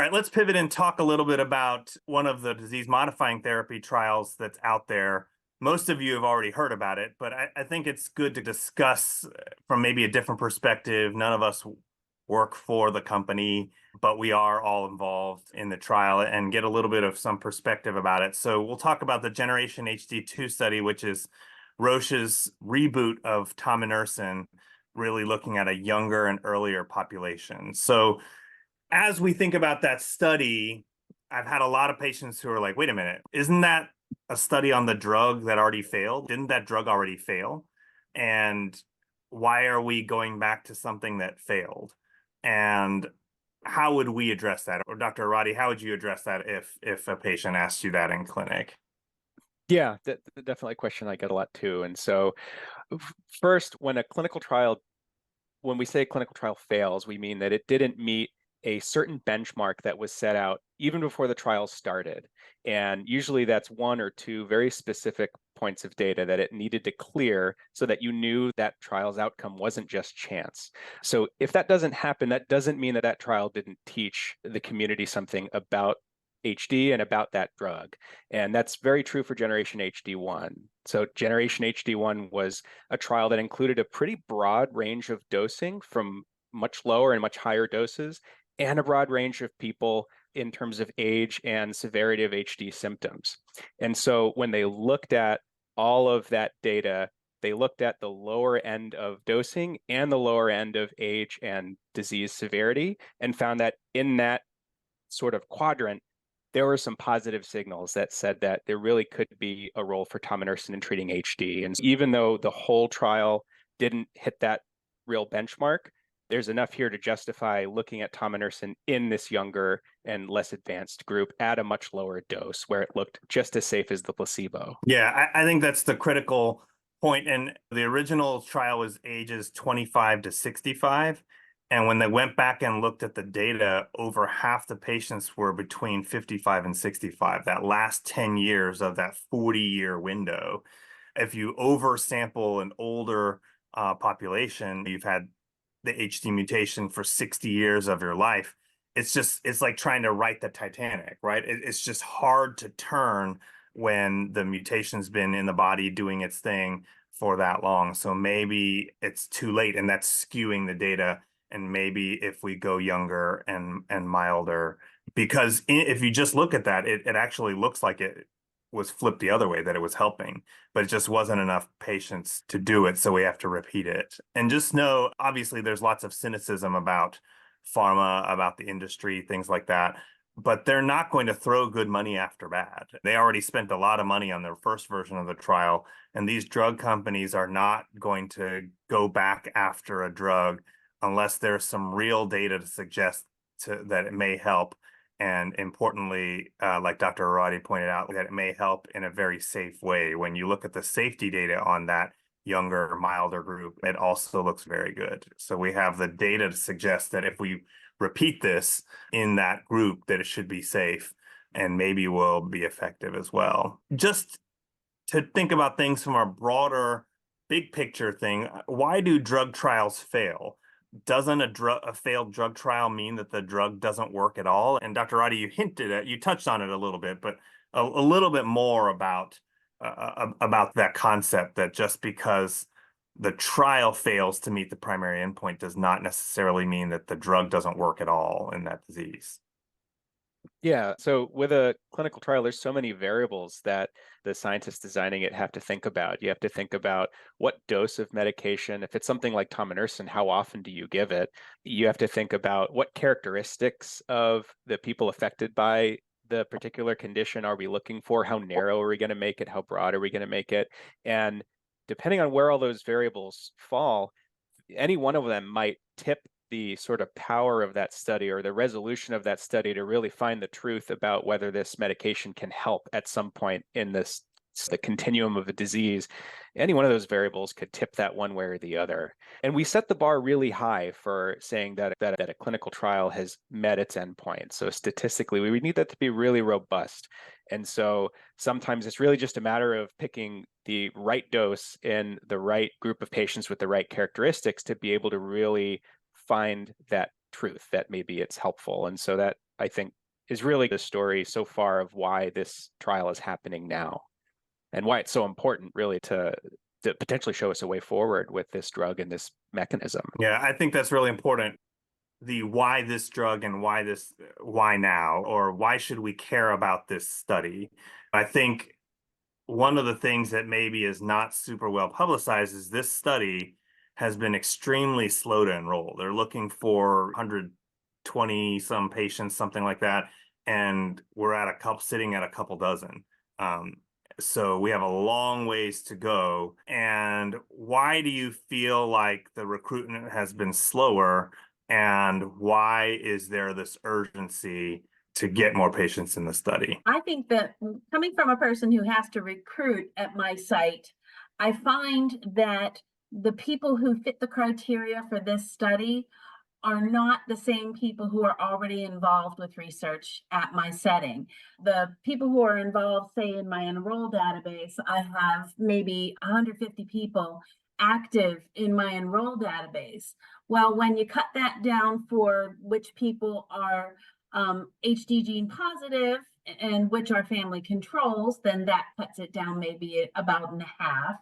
right, let's pivot and talk a little bit about one of the disease modifying therapy trials that's out there. Most of you have already heard about it, but I think it's good to discuss from maybe a different perspective. None of us work for the company, but we are all involved in the trial and get a little bit of some perspective about it. So we'll talk about the Generation HD2 study, which is Roche's reboot of tominersen, really looking at a younger and earlier population. So as we think about that study, I've had a lot of patients who are like, wait a minute, isn't that a study on the drug that already failed? Didn't that drug already fail? And why are we going back to something that failed? And how would we address that? Or Dr. Arati, how would you address that if a patient asked you that in clinic? Yeah, definitely a question I get a lot too. And so, first, when we say a clinical trial fails, we mean that it didn't meet a certain benchmark that was set out even before the trial started. And usually that's one or two very specific points of data that it needed to clear so that you knew that trial's outcome wasn't just chance. So if that doesn't happen, that doesn't mean that that trial didn't teach the community something about HD and about that drug. And that's very true for Generation HD1. So Generation HD1 was a trial that included a pretty broad range of dosing from much lower and much higher doses, and a broad range of people in terms of age and severity of HD symptoms. And so when they looked at all of that data, they looked at the lower end of dosing and the lower end of age and disease severity and found that in that sort of quadrant, there were some positive signals that said that there really could be a role for tominersen in treating HD. And even though the whole trial didn't hit that real benchmark, there's enough here to justify looking at tominersen in this younger and less advanced group at a much lower dose where it looked just as safe as the placebo. Yeah, I think that's the critical point. And the original trial was ages 25 to 65. And when they went back and looked at the data, over half the patients were between 55 and 65, that last 10 years of that 40-year window. If you oversample an older population, you've had the HD mutation for 60 years of your life. It's like trying to write the Titanic, right? It's just hard to turn when the mutation's been in the body doing its thing for that long. So maybe it's too late, and that's skewing the data. And maybe if we go younger and milder, because if you just look at that, it actually looks like it was flipped the other way, that it was helping, but it just wasn't enough patients to do it. So we have to repeat it. And just know, obviously, there's lots of cynicism about pharma, about the industry, things like that. But they're not going to throw good money after bad. They already spent a lot of money on their first version of the trial, and these drug companies are not going to go back after a drug unless there's some real data to suggest that it may help. And importantly, like Dr. Arati pointed out, that it may help in a very safe way. When you look at the safety data on that younger, milder group, it also looks very good. So we have the data to suggest that if we repeat this in that group, that it should be safe and maybe will be effective as well. Just to think about things from a broader, big picture thing, why do drug trials fail? Doesn't a failed drug trial mean that the drug doesn't work at all? And Dr. Roddy, you touched on it a little bit, but a little bit more about that concept, that just because the trial fails to meet the primary endpoint does not necessarily mean that the drug doesn't work at all in that disease. Yeah, so with a clinical trial, there's so many variables that the scientists designing it have to think about. You have to think about what dose of medication, if it's something like tominersen, how often do you give it? You have to think about what characteristics of the people affected by the particular condition are we looking for? How narrow are we going to make it? How broad are we going to make it? And depending on where all those variables fall, any one of them might tip the sort of power of that study or the resolution of that study to really find the truth about whether this medication can help at some point in the continuum of a disease. Any one of those variables could tip that one way or the other. And we set the bar really high for saying that a clinical trial has met its endpoint. So statistically, we would need that to be really robust. And so sometimes it's really just a matter of picking the right dose in the right group of patients with the right characteristics to be able to really find that truth that maybe it's helpful. And so I think, is really the story so far of why this trial is happening now and why it's so important, really, to potentially show us a way forward with this drug and this mechanism. Yeah, I think that's really important. The why this drug and why now, or why should we care about this study? I think one of the things that maybe is not super well publicized is this study has been extremely slow to enroll. They're looking for 120 some patients, something like that, and we're at sitting at a couple dozen. Um, so we have a long ways to go. And why do you feel like the recruitment has been slower? And why is there this urgency to get more patients in the study? I think that coming from a person who has to recruit at my site, I find that the people who fit the criteria for this study are not the same people who are already involved with research at my setting. The people who are involved, say in my enroll database, I have maybe 150 people active in my enroll database. Well, when you cut that down for which people are HD gene positive and which are family controls, then that cuts it down maybe about in half.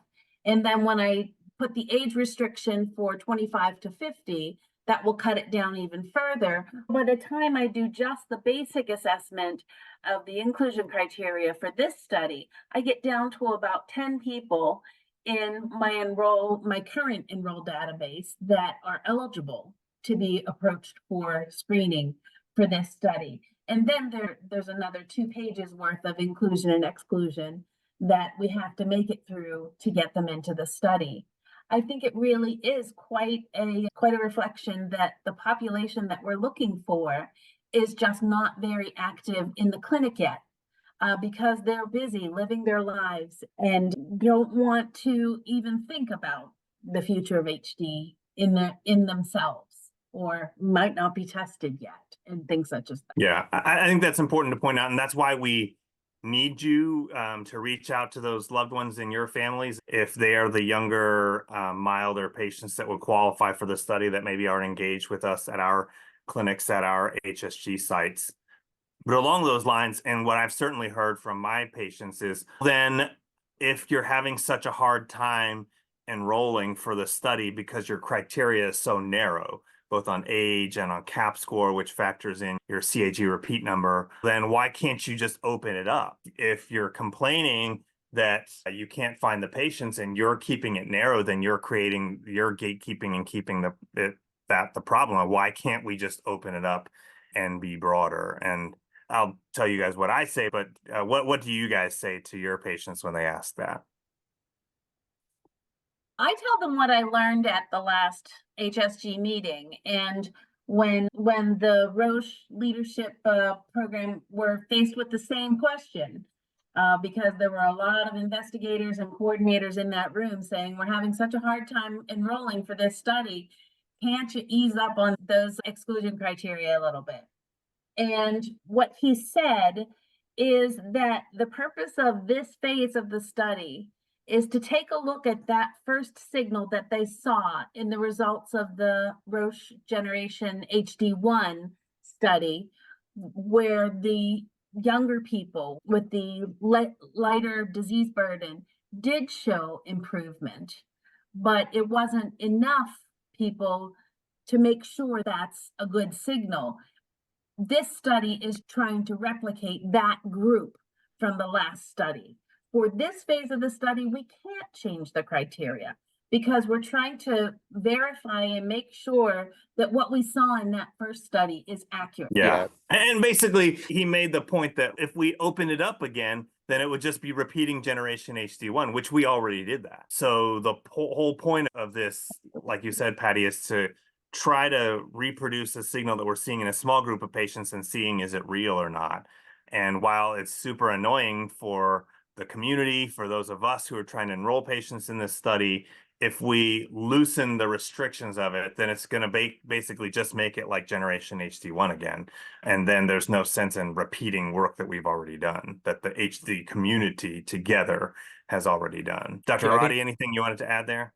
And then when I put the age restriction for 25 to 50, that will cut it down even further. By the time I do just the basic assessment of the inclusion criteria for this study, I get down to about 10 people in my current enroll database that are eligible to be approached for screening for this study. And then there's another 2 pages worth of inclusion and exclusion that we have to make it through to get them into the study. I think it really is quite a reflection that the population that we're looking for is just not very active in the clinic yet, because they're busy living their lives and don't want to even think about the future of HD in themselves, or might not be tested yet, and things such as that. Yeah, I think that's important to point out, and that's why we need you to reach out to those loved ones in your families if they are the younger, milder patients that would qualify for the study that maybe aren't engaged with us at our clinics, at our HSG sites. But along those lines, and what I've certainly heard from my patients is, then if you're having such a hard time enrolling for the study because your criteria is so narrow, both on age and on CAP score, which factors in your CAG repeat number, then why can't you just open it up? If you're complaining that you can't find the patients and you're keeping it narrow, then you're gatekeeping and keeping the problem. Why can't we just open it up and be broader? And I'll tell you guys what I say, but what do you guys say to your patients when they ask that? I tell them what I learned at the last HSG meeting, and when the Roche leadership program were faced with the same question, because there were a lot of investigators and coordinators in that room saying, we're having such a hard time enrolling for this study. Can't you ease up on those exclusion criteria a little bit? And what he said is that the purpose of this phase of the study is to take a look at that first signal that they saw in the results of the Roche Generation HD1 study, where the younger people with the lighter disease burden did show improvement, but it wasn't enough people to make sure that's a good signal. This study is trying to replicate that group from the last study. For this phase of the study, we can't change the criteria because we're trying to verify and make sure that what we saw in that first study is accurate. Yeah. And basically, he made the point that if we open it up again, then it would just be repeating Generation HD1, which we already did that. So the whole point of this, like you said, Patty, is to try to reproduce a signal that we're seeing in a small group of patients and seeing is it real or not. And while it's super annoying for the community, for those of us who are trying to enroll patients in this study, if we loosen the restrictions of it, then it's going to basically just make it like Generation HD1 again. And then there's no sense in repeating work that we've already done, that the HD community together has already done. Dr. Roddy, anything you wanted to add there?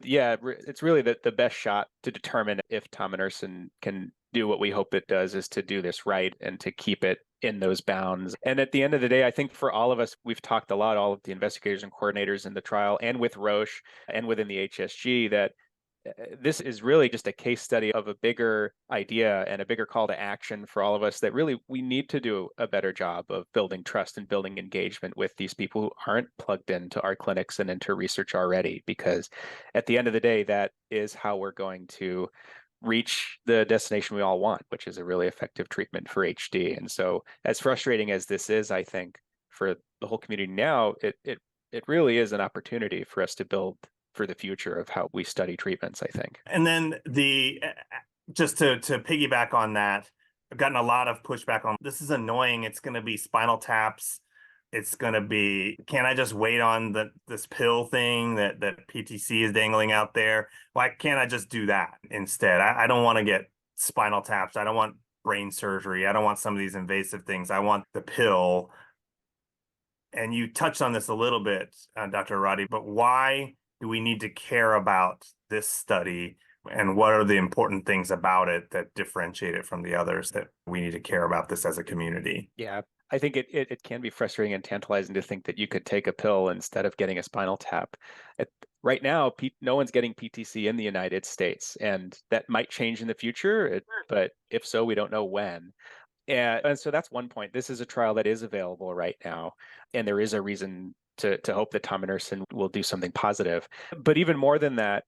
Yeah, it's really the best shot to determine if tominersen can do what we hope it does, is to do this right and to keep it in those bounds. And at the end of the day, I think for all of us, we've talked a lot, all of the investigators and coordinators in the trial and with Roche and within the HSG, that this is really just a case study of a bigger idea and a bigger call to action for all of us, that really we need to do a better job of building trust and building engagement with these people who aren't plugged into our clinics and into research already, because at the end of the day, that is how we're going to reach the destination we all want, which is a really effective treatment for HD. And so as frustrating as this is, I think, for the whole community now, it really is an opportunity for us to build for the future of how we study treatments, I think. And then just to piggyback on that, I've gotten a lot of pushback on this is annoying. It's going to be spinal taps. It's going to be, can I just wait on this pill thing that PTC is dangling out there? Why can't I just do that instead? I don't want to get spinal taps. I don't want brain surgery. I don't want some of these invasive things. I want the pill. And you touched on this a little bit, Dr. Arati, but why do we need to care about this study, and what are the important things about it that differentiate it from the others that we need to care about this as a community? Yeah, I think it can be frustrating and tantalizing to think that you could take a pill instead of getting a spinal tap. Right now, no one's getting PTC in the United States, and that might change in the future, but if so, we don't know when. And so that's one point. This is a trial that is available right now, and there is a reason to hope that tominersen will do something positive. But even more than that,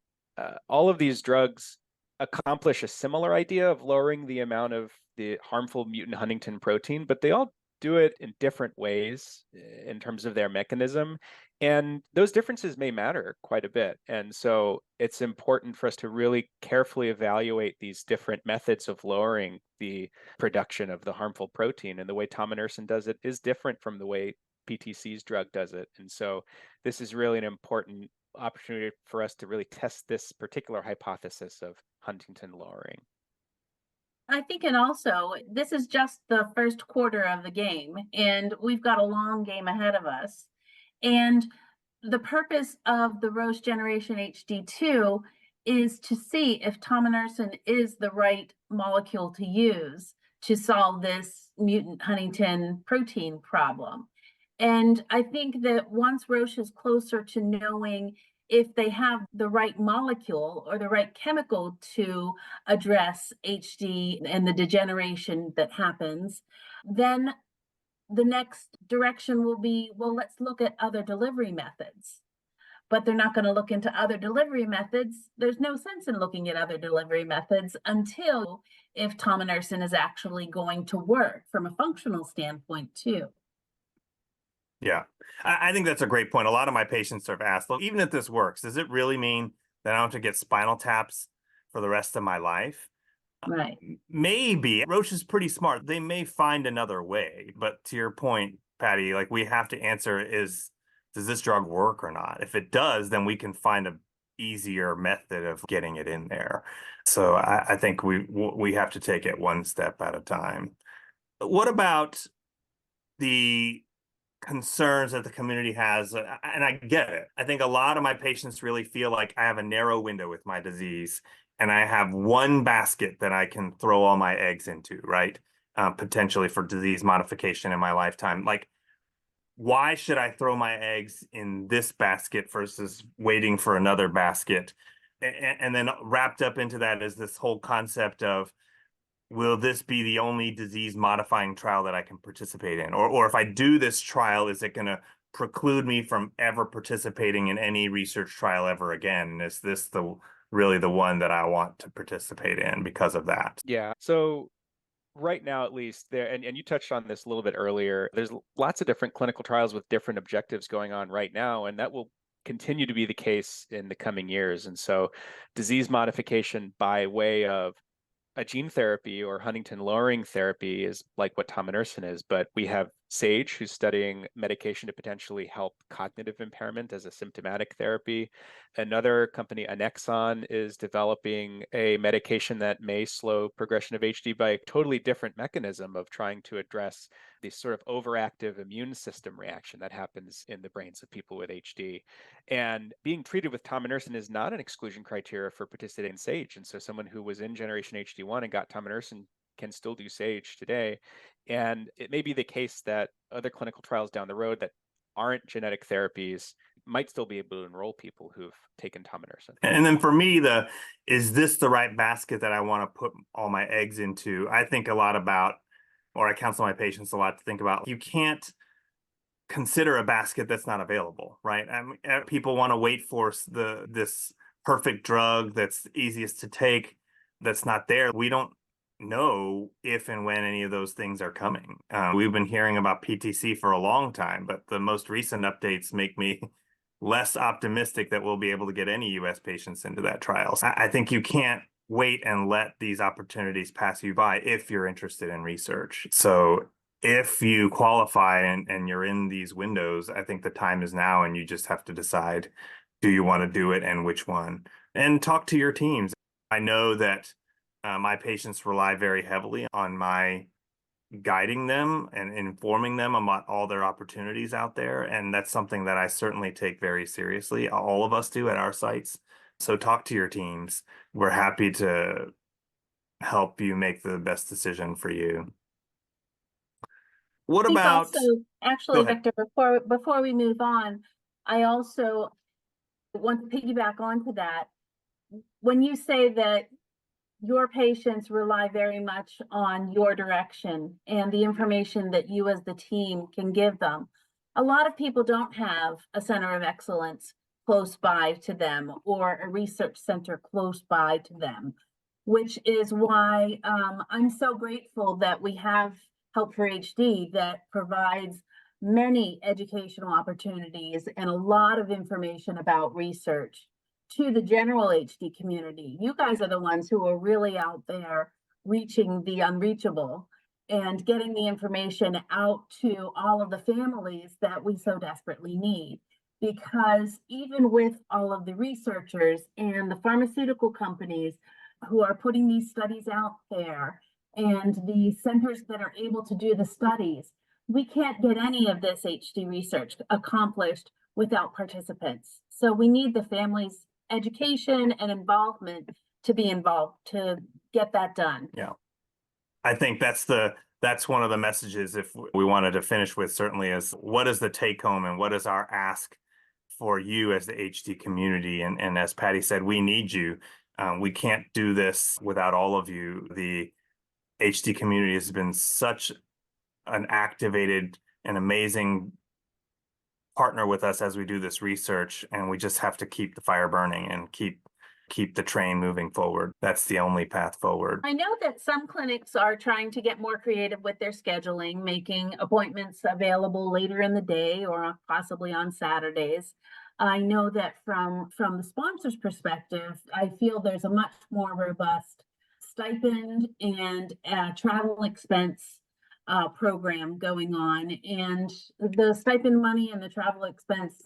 all of these drugs accomplish a similar idea of lowering the amount of the harmful mutant huntingtin protein, but they all do it in different ways in terms of their mechanism. And those differences may matter quite a bit. And so it's important for us to really carefully evaluate these different methods of lowering the production of the harmful protein. And the way tominersen does it is different from the way PTC's drug does it. And so this is really an important opportunity for us to really test this particular hypothesis of huntingtin lowering. I think, and also, this is just the first quarter of the game, and we've got a long game ahead of us. And the purpose of the Roche Generation HD2 is to see if tominersen is the right molecule to use to solve this mutant huntingtin protein problem. And I think that once Roche is closer to knowing if they have the right molecule or the right chemical to address HD and the degeneration that happens, then the next direction will be, well, let's look at other delivery methods. But they're not going to look into other delivery methods. There's no sense in looking at other delivery methods until if tominersen is actually going to work from a functional standpoint too. Yeah, I think that's a great point. A lot of my patients have asked, well, even if this works, does it really mean that I don't have to get spinal taps for the rest of my life? Right. Maybe. Roche is pretty smart. They may find another way. But to your point, Patty, like we have to answer does this drug work or not? If it does, then we can find a easier method of getting it in there. So I think we have to take it one step at a time. What about the concerns that the community has? And I get it. I think a lot of my patients really feel like I have a narrow window with my disease, and I have one basket that I can throw all my eggs into, right? Potentially for disease modification in my lifetime. Like, why should I throw my eggs in this basket versus waiting for another basket? And then wrapped up into that is this whole concept of, will this be the only disease modifying trial that I can participate in? Or if I do this trial, is it going to preclude me from ever participating in any research trial ever again? Is this really the one that I want to participate in because of that? Yeah. So right now, at least, and you touched on this a little bit earlier, there's lots of different clinical trials with different objectives going on right now, and that will continue to be the case in the coming years. And so disease modification by way of a gene therapy or huntingtin lowering therapy is like what tominersen is, but we have Sage, who's studying medication to potentially help cognitive impairment as a symptomatic therapy. Another company, Annexon, is developing a medication that may slow progression of HD by a totally different mechanism of trying to address the sort of overactive immune system reaction that happens in the brains of people with HD. And being treated with tominersen is not an exclusion criteria for participating in Sage. And so someone who was in Generation HD1 and got tominersen can still do Sage today. And it may be the case that other clinical trials down the road that aren't genetic therapies might still be able to enroll people who've taken tominersen. And then for me, is this the right basket that I want to put all my eggs into? I think a lot about, or I counsel my patients a lot to think about, you can't consider a basket that's not available, right? I mean, people want to wait for this perfect drug that's easiest to take that's not there. We don't know if and when any of those things are coming. We've been hearing about PTC for a long time, but the most recent updates make me less optimistic that we'll be able to get any US patients into that trial. So I think you can't wait and let these opportunities pass you by if you're interested in research. So if you qualify and you're in these windows, I think the time is now, and you just have to decide, do you want to do it and which one? And talk to your teams. I know that my patients rely very heavily on my guiding them and informing them about all their opportunities out there. And that's something that I certainly take very seriously. All of us do at our sites. So talk to your teams. We're happy to help you make the best decision for you. What I think about, also, go actually, ahead. Victor, before we move on, I also want to piggyback onto that. When you say that your patients rely very much on your direction and the information that you as the team can give them, a lot of people don't have a center of excellence close by to them or a research center close by to them, which is why I'm so grateful that we have Help for HD that provides many educational opportunities and a lot of information about research to the general HD community. You guys are the ones who are really out there reaching the unreachable and getting the information out to all of the families that we so desperately need. Because even with all of the researchers and the pharmaceutical companies who are putting these studies out there and the centers that are able to do the studies, we can't get any of this HD research accomplished without participants. So we need the families' education and involvement to be involved to get that done. Yeah. I think that's one of the messages, if we wanted to finish with, certainly, is what is the take home and what is our ask for you as the HD community? And as Patty said, we need you. We can't do this without all of you. The HD community has been such an activated and amazing partner with us as we do this research, and we just have to keep the fire burning and keep the train moving forward. That's the only path forward. I know that some clinics are trying to get more creative with their scheduling, making appointments available later in the day or possibly on Saturdays. I know that from the sponsor's perspective, I feel there's a much more robust stipend and travel expense program going on, and the stipend money and the travel expense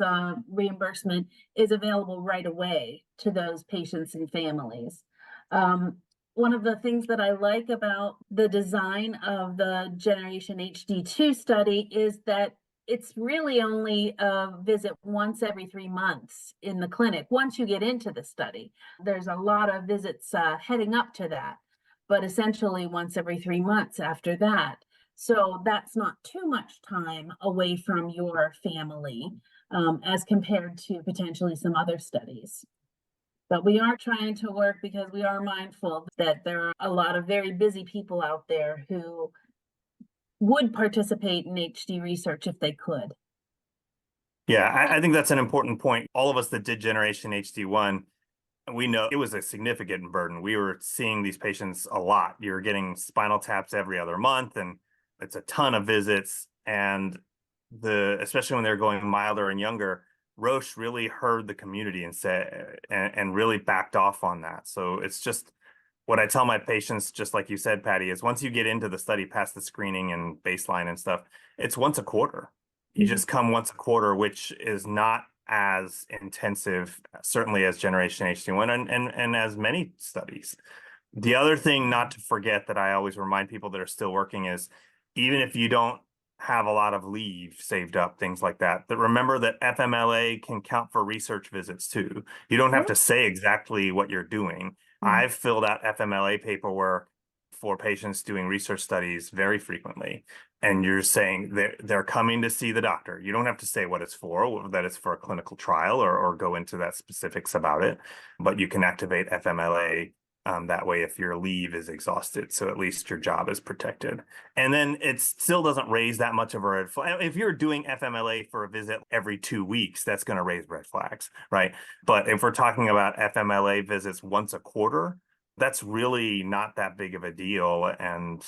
reimbursement is available right away to those patients and families. One of the things that I like about the design of the Generation HD2 study is that it's really only a visit once every 3 months in the clinic once you get into the study. There's a lot of visits heading up to that, but essentially once every 3 months after that. So that's not too much time away from your family as compared to potentially some other studies. But we are trying to work because we are mindful that there are a lot of very busy people out there who would participate in HD research if they could. Yeah, I think that's an important point. All of us that did Generation HD1, we know it was a significant burden. We were seeing these patients a lot. You're getting spinal taps every other month, and it's a ton of visits. And especially when they're going milder and younger, Roche really heard the community and said and really backed off on that. So it's just what I tell my patients, just like you said, Patty, is once you get into the study past the screening and baseline and stuff, it's once a quarter. You just come once a quarter, which is not as intensive, certainly as Generation HD1 and as many studies. The other thing not to forget that I always remind people that are still working is even if you don't have a lot of leave saved up, things like that, that remember that FMLA can count for research visits too. You don't have to say exactly what you're doing. I've filled out FMLA paperwork for patients doing research studies very frequently. And you're saying they're coming to see the doctor. You don't have to say what it's for, that it's for a clinical trial or go into that specifics about it, but you can activate FMLA that way if your leave is exhausted. So at least your job is protected. And then it still doesn't raise that much of a red flag. If you're doing FMLA for a visit every 2 weeks, that's going to raise red flags, right? But if we're talking about FMLA visits once a quarter, that's really not that big of a deal. And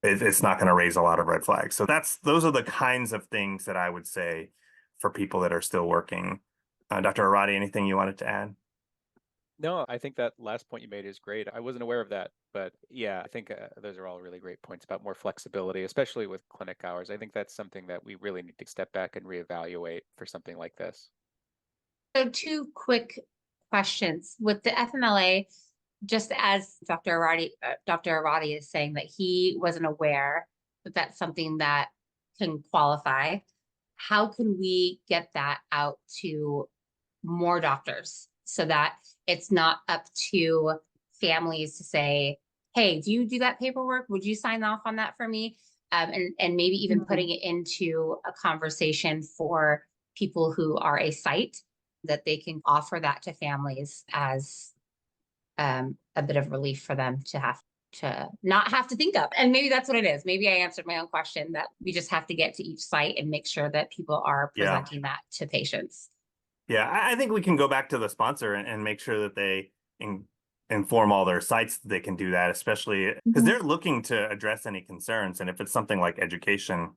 it's not going to raise a lot of red flags. So those are the kinds of things that I would say for people that are still working. Dr. Arati, anything you wanted to add? No, I think that last point you made is great. I wasn't aware of that, but yeah, I think those are all really great points about more flexibility, especially with clinic hours. I think that's something that we really need to step back and reevaluate for something like this. So 2 quick questions with the FMLA. Just as Dr. Arati is saying that he wasn't aware that that's something that can qualify. How can we get that out to more doctors so that it's not up to families to say, hey, do you do that paperwork? Would you sign off on that for me? And maybe even putting it into a conversation for people who are a site that they can offer that to families as a bit of relief for them to have to not have to think of. And maybe that's what it is. Maybe I answered my own question, that we just have to get to each site and make sure that people are presenting that to patients. Yeah, I think we can go back to the sponsor and make sure that they inform all their sites that they can do that, especially because they're looking to address any concerns. And if it's something like education,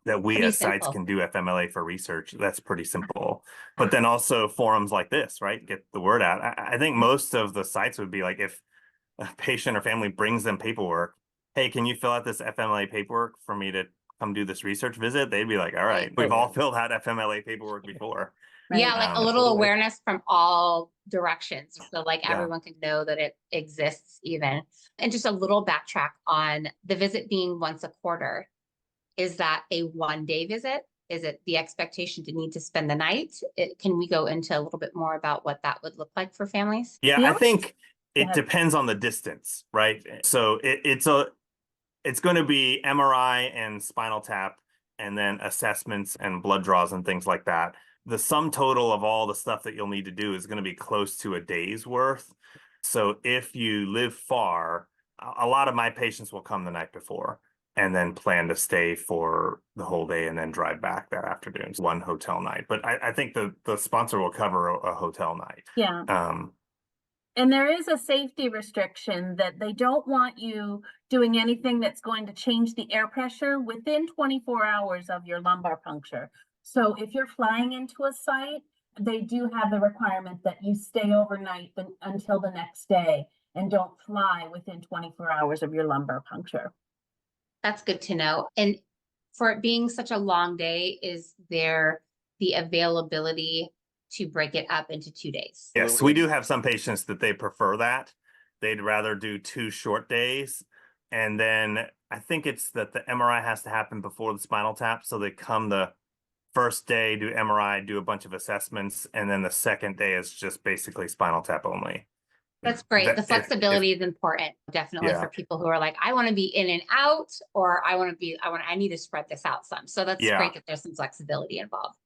that we as sites can do FMLA for research, that's pretty simple. But then also forums like this, right? Get the word out. I think most of the sites would be like, if a patient or family brings them paperwork, hey, can you fill out this FMLA paperwork for me to come do this research visit? They'd be like, all right, we've all filled out FMLA paperwork before. Yeah, like a little awareness from all directions. So like everyone can know that it exists even. And just a little backtrack on the visit being once a quarter. Is that a 1-day visit? Is it the expectation to need to spend the night? Can we go into a little bit more about what that would look like for families? Yeah, I think it depends on the distance, right? So it's going to be MRI and spinal tap, and then assessments and blood draws and things like that. The sum total of all the stuff that you'll need to do is going to be close to a day's worth. So if you live far, a lot of my patients will come the night before and then plan to stay for the whole day and then drive back that afternoon. So 1 hotel night. But I think the sponsor will cover a hotel night. Yeah. And there is a safety restriction that they don't want you doing anything that's going to change the air pressure within 24 hours of your lumbar puncture. So if you're flying into a site, they do have the requirement that you stay overnight until the next day and don't fly within 24 hours of your lumbar puncture. That's good to know. And for it being such a long day, is there the availability to break it up into 2 days? Yes, we do have some patients that they prefer that. They'd rather do 2 short days. And then I think it's that the MRI has to happen before the spinal tap. So they come the first day, do MRI, do a bunch of assessments. And then the second day is just basically spinal tap only. That's great. The flexibility is important, definitely, for people who are like, I want to be in and out, or I need to spread this out some. So that's great that there's some flexibility involved.